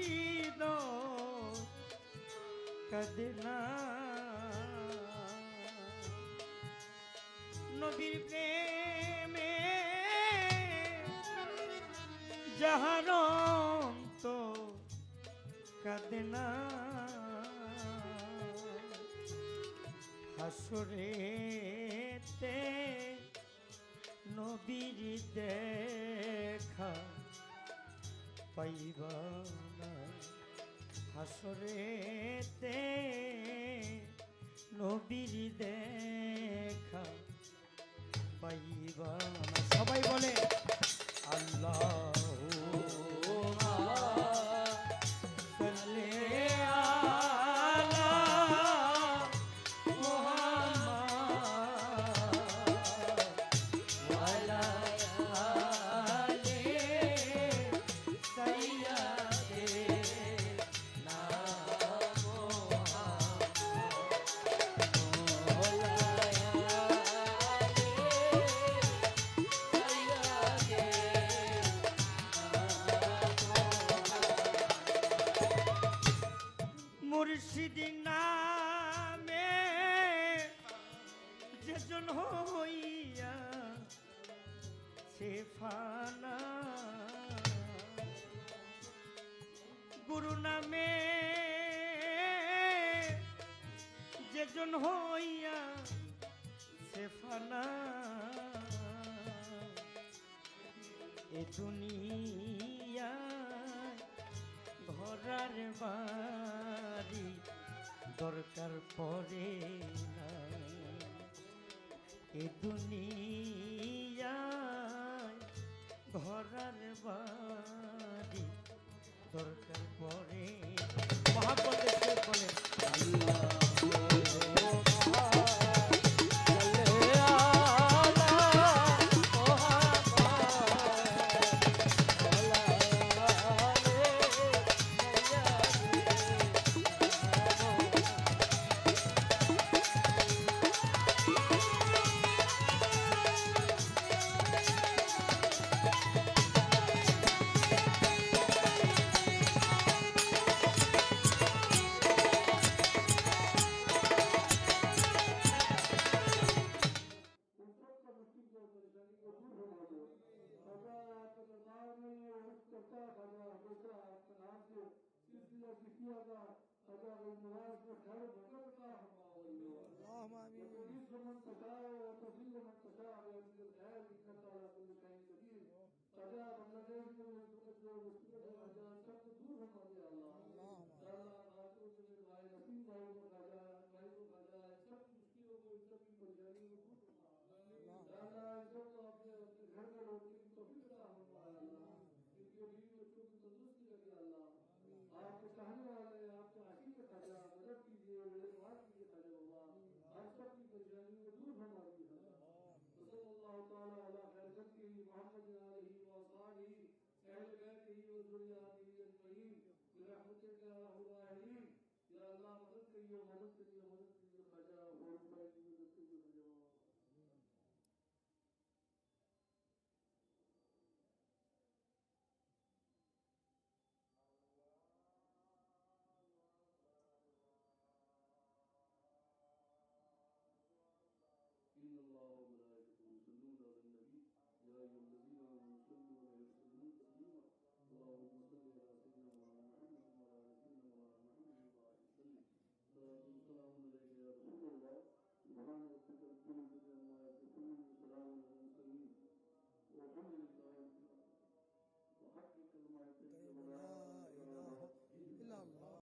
হৃদয় কাঁদে না নবীর প্রেমে যাহার অন্তর কাঁদে না হাসরেতে নবীর দেখা পাইবা না হাসরেতে নবীর দেখা পাইবা না সবাই বলে আল্লাহুম্মা সাল্লি আলা মুহাম্মাদ ওয়া আলা আলি সাইয়্যিদিনা মুর্শিদি নামে যেজন হইয়া সে ফানা গুরু নামে যেজন হইয়া সে ফানা এ দুনিয়া ঘরার বাড়ি দরকার পড়ে না এ দুনিয়ায় ঘরার বাড়ি দরকার পড়ে মহাপতে সে বলে اللهم امين وتعز من تشاء وتذل من تشاء بيدك الخير انك على كل شيء قدير قضاء من لديك من تقدر وتقدر اجال شك دور من يا الله تعالى خاطر من भाई नसीम भाई को खजा भाई को खजा सब मुश्किलों को सबकी परेशानी को दूर تعالى सब अपने घर में लोग की तौफीक अता फरमाए अल्लाह इनके बीवी बच्चों की तंदुरुस्ती करे अल्लाह आपके चाहने वाले आपके आशिक खजा मदद कीजिए मेहरबान कीजिए खजा बाबा आप सबकी परेशानियों को दूर फरमा दीजिए सल्लल्लाहु तआला अला खैर खल्क़ी मुहम्मद आलिहि व अस्हाबिही अहले बैतिही व ज़ुर्रिय्यतिही अजमईन बिरहमतिक या अरहमर राहिमीन या अल्लाह मदद करिए खजा और भाई की मदद कीजिए खजा إن الله وملائكته يصلون على النبي يا أيها الذين